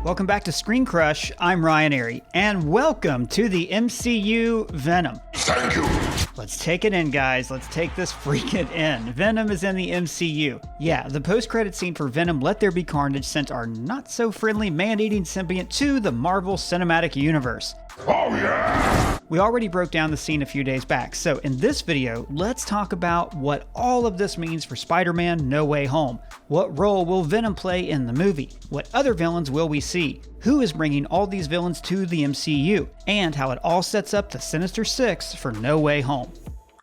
Welcome back to Screen Crush. I'm Ryan Airy, and welcome to the MCU Venom. Thank you. Let's take it in, guys. Let's take this freaking in. Venom is in the MCU. Yeah, the post-credit scene for Venom Let There Be Carnage sent our not-so-friendly man-eating symbiont to the Marvel Cinematic Universe. Oh yeah! We already broke down the scene a few days back, so in this video, let's talk about what all of this means for Spider-Man No Way Home. What role will Venom play in the movie? What other villains will we see? Who is bringing all these villains to the MCU? And how it all sets up the Sinister Six for No Way Home.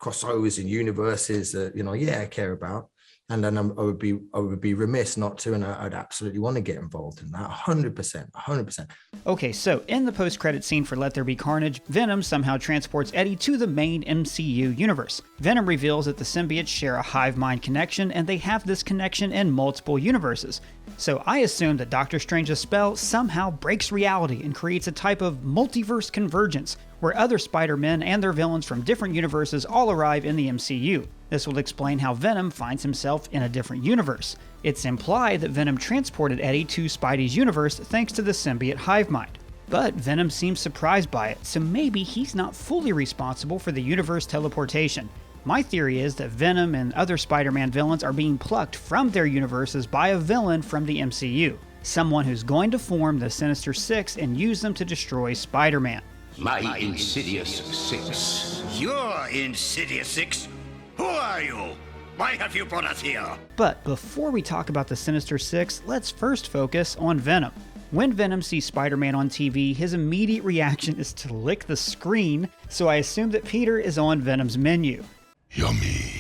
Crossovers in universes that, I care about. And then I would be remiss not to, and I'd absolutely want to get involved in that, 100%. Okay, so in the post-credit scene for Let There Be Carnage, Venom somehow transports Eddie to the main MCU universe. Venom reveals that the symbiotes share a hive mind connection, and they have this connection in multiple universes. So I assume that Doctor Strange's spell somehow breaks reality and creates a type of multiverse convergence, where other Spider-Men and their villains from different universes all arrive in the MCU. This will explain how Venom finds himself in a different universe. It's implied that Venom transported Eddie to Spidey's universe thanks to the symbiote hive mind. But Venom seems surprised by it, so maybe he's not fully responsible for the universe teleportation. My theory is that Venom and other Spider-Man villains are being plucked from their universes by a villain from the MCU. Someone who's going to form the Sinister Six and use them to destroy Spider-Man. My Insidious Six. You're Insidious Six? Who are you? Why have you brought us here? But before we talk about the Sinister Six, let's first focus on Venom. When Venom sees Spider-Man on TV, his immediate reaction is to lick the screen, so I assume that Peter is on Venom's menu. Yummy.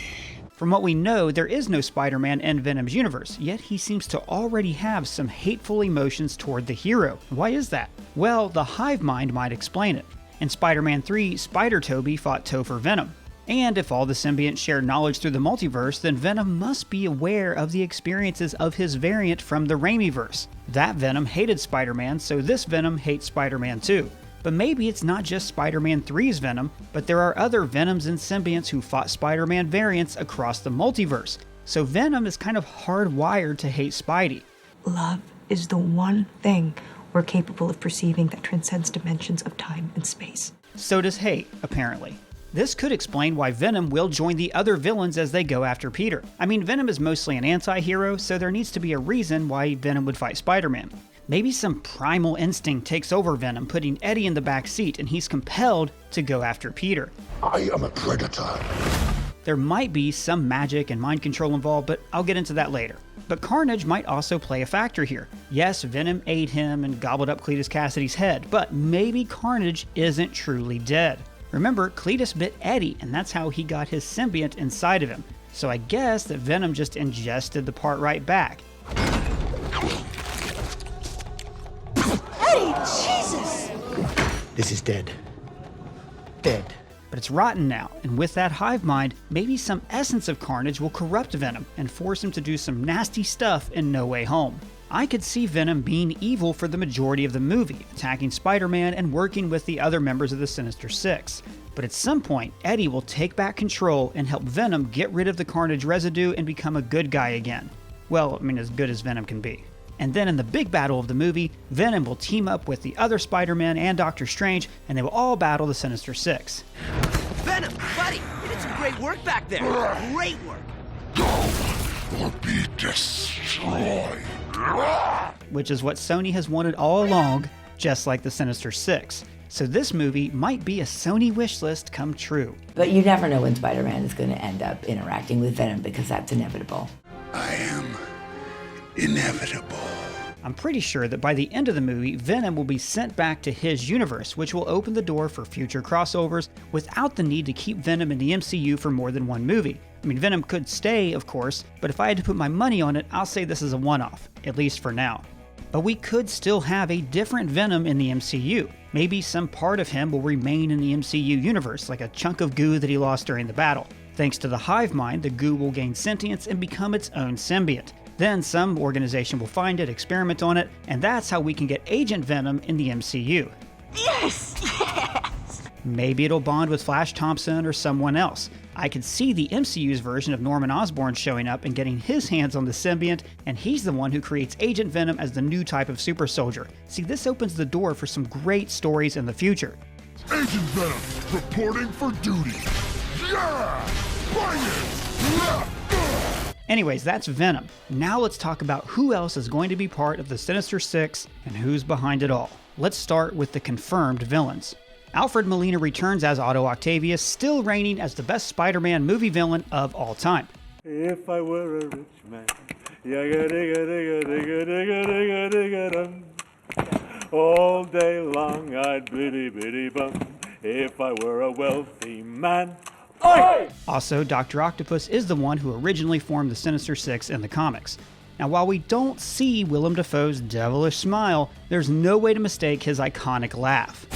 From what we know, there is no Spider-Man in Venom's universe, yet he seems to already have some hateful emotions toward the hero. Why is that? Well, the hive mind might explain it. In Spider-Man 3, Spider-Toby fought Topher Venom. And if all the symbionts share knowledge through the multiverse, then Venom must be aware of the experiences of his variant from the Raimiverse. That Venom hated Spider-Man, so this Venom hates Spider-Man too. But maybe it's not just Spider-Man 3's Venom, but there are other Venoms and symbionts who fought Spider-Man variants across the multiverse. So Venom is kind of hardwired to hate Spidey. Love is the one thing we're capable of perceiving that transcends dimensions of time and space. So does hate, apparently. This could explain why Venom will join the other villains as they go after Peter. I mean, Venom is mostly an anti-hero, so there needs to be a reason why Venom would fight Spider-Man. Maybe some primal instinct takes over Venom, putting Eddie in the back seat, and he's compelled to go after Peter. I am a predator. There might be some magic and mind control involved, but I'll get into that later. But Carnage might also play a factor here. Yes, Venom ate him and gobbled up Cletus Cassidy's head, but maybe Carnage isn't truly dead. Remember, Cletus bit Eddie, and that's how he got his symbiont inside of him. So I guess that Venom just ingested the part right back. Eddie, Jesus! This is dead. Dead. But it's rotten now, and with that hive mind, maybe some essence of Carnage will corrupt Venom and force him to do some nasty stuff in No Way Home. I could see Venom being evil for the majority of the movie, attacking Spider-Man and working with the other members of the Sinister Six. But at some point, Eddie will take back control and help Venom get rid of the Carnage residue and become a good guy again. Well, I mean, as good as Venom can be. And then in the big battle of the movie, Venom will team up with the other Spider-Man and Doctor Strange, and they will all battle the Sinister Six. Venom, buddy, you did some great work back there. Great work. Go or be destroyed. Which is what Sony has wanted all along, just like the Sinister Six. So this movie might be a Sony wish list come true. But you never know when Spider-Man is going to end up interacting with Venom because that's inevitable. I am inevitable. I'm pretty sure that by the end of the movie, Venom will be sent back to his universe, which will open the door for future crossovers without the need to keep Venom in the MCU for more than one movie. I mean, Venom could stay, of course, but if I had to put my money on it, I'll say this is a one-off, at least for now. But we could still have a different Venom in the MCU. Maybe some part of him will remain in the MCU universe, like a chunk of goo that he lost during the battle. Thanks to the hive mind, the goo will gain sentience and become its own symbiote. Then some organization will find it, experiment on it, and that's how we can get Agent Venom in the MCU. Yes! Yes! Maybe it'll bond with Flash Thompson or someone else. I could see the MCU's version of Norman Osborn showing up and getting his hands on the symbiote, and he's the one who creates Agent Venom as the new type of super soldier. See, this opens the door for some great stories in the future. Agent Venom, reporting for duty. Yeah! Bring it! Yeah! Anyways, that's Venom. Now let's talk about who else is going to be part of the Sinister Six and who's behind it all. Let's start with the confirmed villains. Alfred Molina returns as Otto Octavius, still reigning as the best Spider-Man movie villain of all time. If I were a rich man, all day long I'd biddy bum. If I were a wealthy man. Oi! Also, Doctor Octopus is the one who originally formed the Sinister Six in the comics. Now, while we don't see Willem Dafoe's devilish smile, there's no way to mistake his iconic laugh.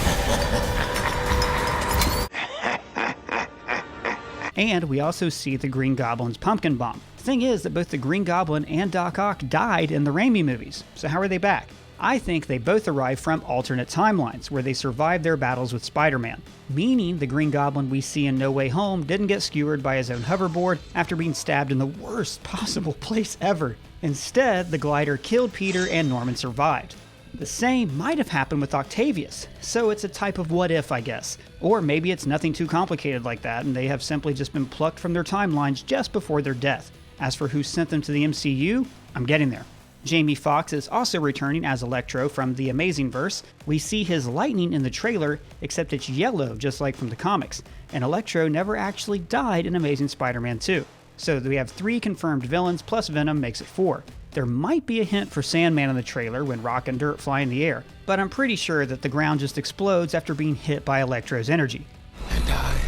And we also see the Green Goblin's pumpkin bomb. The thing is that both the Green Goblin and Doc Ock died in the Raimi movies, so how are they back? I think they both arrive from alternate timelines, where they survived their battles with Spider-Man, meaning the Green Goblin we see in No Way Home didn't get skewered by his own hoverboard after being stabbed in the worst possible place ever. Instead, the glider killed Peter and Norman survived. The same might have happened with Octavius, so it's a type of what if, I guess. Or maybe it's nothing too complicated like that, and they have simply just been plucked from their timelines just before their death. As for who sent them to the MCU, I'm getting there. Jamie Foxx is also returning as Electro from the Amazing Verse. We see his lightning in the trailer, except it's yellow just like from the comics, and Electro never actually died in Amazing Spider-Man 2. So we have 3 confirmed villains plus Venom makes it 4. There might be a hint for Sandman in the trailer when rock and dirt fly in the air, but I'm pretty sure that the ground just explodes after being hit by Electro's energy. And I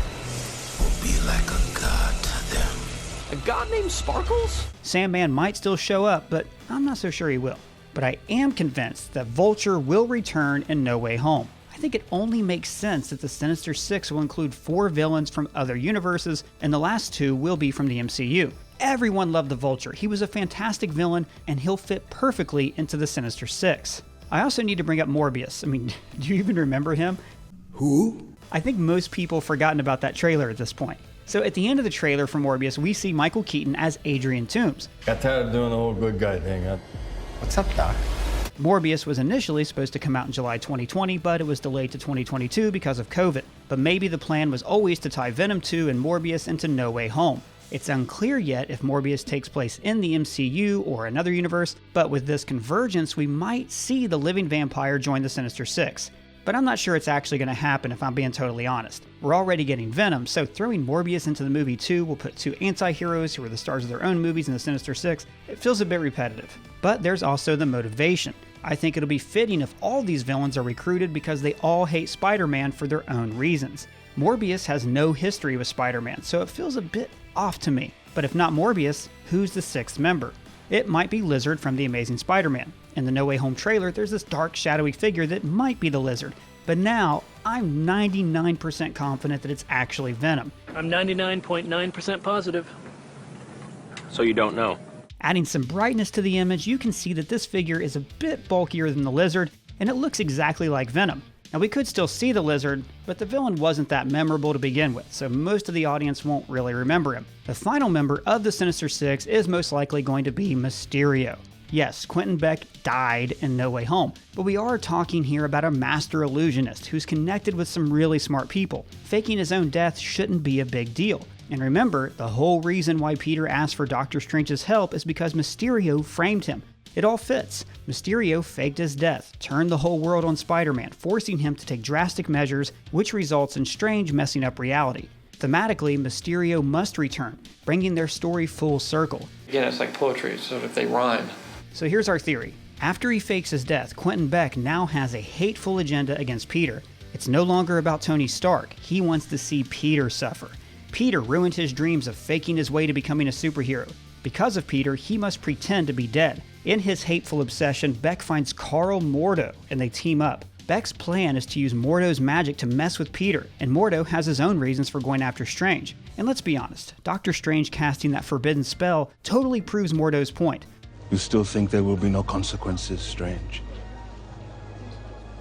will be like a god to them. A god named Sparkles? Sandman might still show up, but I'm not so sure he will. But I am convinced that Vulture will return in No Way Home. I think it only makes sense that the Sinister Six will include 4 villains from other universes, and the last 2 will be from the MCU. Everyone loved the Vulture. He was a fantastic villain, and he'll fit perfectly into the Sinister Six. I also need to bring up Morbius. I mean, do you even remember him? Who? I think most people have forgotten about that trailer at this point. So at the end of the trailer for Morbius, we see Michael Keaton as Adrian Toomes. Got tired of doing the whole good guy thing, huh? What's up, Doc? Morbius was initially supposed to come out in July 2020, but it was delayed to 2022 because of COVID. But maybe the plan was always to tie Venom 2 and Morbius into No Way Home. It's unclear yet if Morbius takes place in the MCU or another universe, but with this convergence, we might see the living vampire join the Sinister Six. But I'm not sure it's actually going to happen if I'm being totally honest. We're already getting Venom, so throwing Morbius into the movie too will put 2 anti-heroes who are the stars of their own movies in the Sinister Six. It feels a bit repetitive. But there's also the motivation. I think it'll be fitting if all these villains are recruited because they all hate Spider-Man for their own reasons. Morbius has no history with Spider-Man, so it feels a bit off to me. But if not Morbius, who's the 6th member? It might be Lizard from The Amazing Spider-Man. In the No Way Home trailer, there's this dark, shadowy figure that might be the Lizard. But now, I'm 99% confident that it's actually Venom. I'm 99.9% positive. So you don't know? Adding some brightness to the image, you can see that this figure is a bit bulkier than the Lizard, and it looks exactly like Venom. Now, we could still see the Lizard, but the villain wasn't that memorable to begin with, so most of the audience won't really remember him. The final member of the Sinister Six is most likely going to be Mysterio. Yes, Quentin Beck died in No Way Home, but we are talking here about a master illusionist who's connected with some really smart people. Faking his own death shouldn't be a big deal. And remember, the whole reason why Peter asked for Doctor Strange's help is because Mysterio framed him. It all fits. Mysterio faked his death, turned the whole world on Spider-Man, forcing him to take drastic measures, which results in Strange messing up reality. Thematically, Mysterio must return, bringing their story full circle. Again, it's like poetry, so if they rhyme. So here's our theory. After he fakes his death, Quentin Beck now has a hateful agenda against Peter. It's no longer about Tony Stark. He wants to see Peter suffer. Peter ruined his dreams of faking his way to becoming a superhero. Because of Peter, he must pretend to be dead. In his hateful obsession, Beck finds Carl Mordo, and they team up. Beck's plan is to use Mordo's magic to mess with Peter, and Mordo has his own reasons for going after Strange. And let's be honest, Doctor Strange casting that forbidden spell totally proves Mordo's point. You still think there will be no consequences, Strange?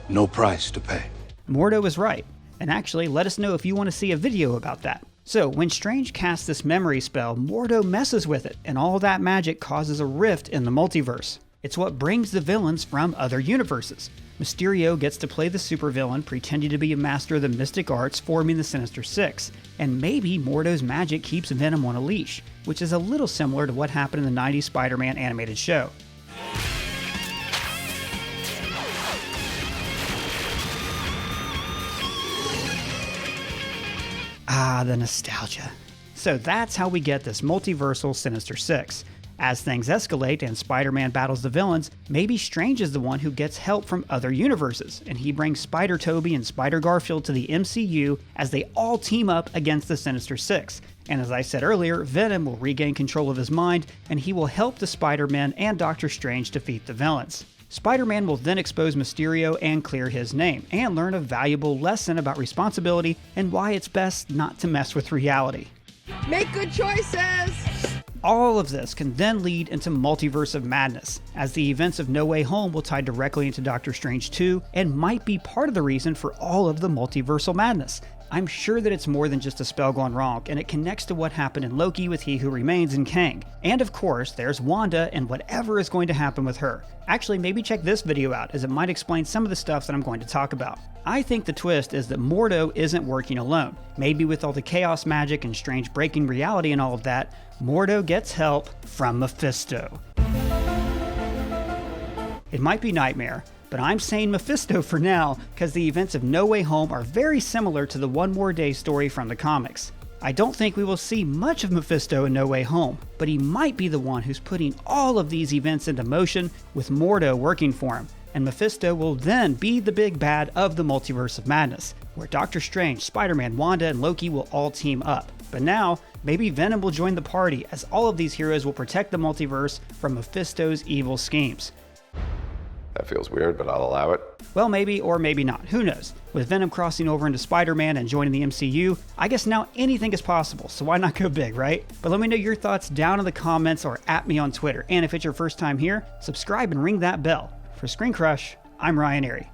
No price to pay. Mordo was right. And actually, let us know if you want to see a video about that. So when Strange casts this memory spell, Mordo messes with it, and all that magic causes a rift in the multiverse. It's what brings the villains from other universes. Mysterio gets to play the supervillain, pretending to be a master of the mystic arts, forming the Sinister Six. And maybe Mordo's magic keeps Venom on a leash, which is a little similar to what happened in the 90s Spider-Man animated show. Ah, the nostalgia. So that's how we get this multiversal Sinister Six. As things escalate and Spider-Man battles the villains, maybe Strange is the one who gets help from other universes, and he brings Spider-Toby and Spider-Garfield to the MCU as they all team up against the Sinister Six. And as I said earlier, Venom will regain control of his mind, and he will help the Spider-Man and Doctor Strange defeat the villains. Spider-Man will then expose Mysterio and clear his name, and learn a valuable lesson about responsibility and why it's best not to mess with reality. Make good choices! All of this can then lead into Multiverse of Madness, as the events of No Way Home will tie directly into Doctor Strange 2 and might be part of the reason for all of the multiversal madness. I'm sure that it's more than just a spell gone wrong, and it connects to what happened in Loki with He Who Remains and Kang. And of course, there's Wanda and whatever is going to happen with her. Actually, maybe check this video out, as it might explain some of the stuff that I'm going to talk about. I think the twist is that Mordo isn't working alone. Maybe with all the chaos magic and Strange breaking reality and all of that, Mordo gets help from Mephisto. It might be Nightmare, but I'm saying Mephisto for now because the events of No Way Home are very similar to the One More Day story from the comics. I don't think we will see much of Mephisto in No Way Home, but he might be the one who's putting all of these events into motion with Mordo working for him, and Mephisto will then be the big bad of the Multiverse of Madness, where Doctor Strange, Spider-Man, Wanda, and Loki will all team up. But now, maybe Venom will join the party, as all of these heroes will protect the multiverse from Mephisto's evil schemes. That feels weird, but I'll allow it. Well, maybe or maybe not. Who knows? With Venom crossing over into Spider-Man and joining the MCU, I guess now anything is possible, so why not go big, right? But let me know your thoughts down in the comments or at me on Twitter. And if it's your first time here, subscribe and ring that bell. For Screen Crush, I'm Ryan Airy.